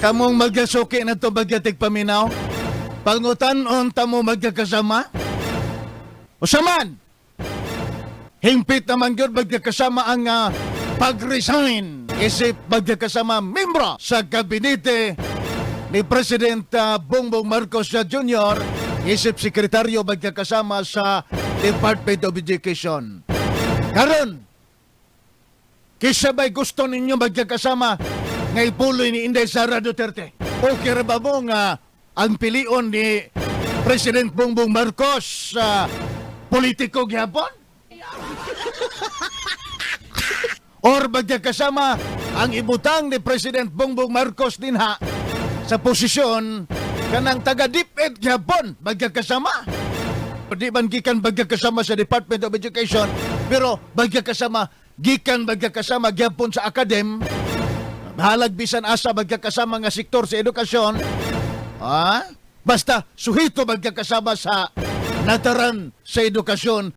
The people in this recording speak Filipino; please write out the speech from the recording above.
Kamong magasuki na to bagyatig paminaw? Pangutan-on tamo magkakasama? Usaman! Hingpit naman yun magkakasama ang pag-resign isip magkakasama membro sa kabinete ni President Bongbong Marcos Jr. isip sekretaryo magkakasama sa Department of Education. Karon, kisa ba'y gusto ninyo magkakasama nga ipuloy ni Inday Sara Duterte? Okay ra ba mo nga ang pilion ni President Bongbong Marcos sa politiko gyapon? Or magkakasama ang ibutang ni President Bongbong Marcos dinha sa posisyon kanang taga-DepEd gyapon magkakasama? Di man gikan magkakasama sa Department of Education, pero magkakasama gyapon sa academ. Bahalag bisan asa magkakasama nga sektor sa edukasyon. Basta suhito magkakasama sa nataran sa edukasyon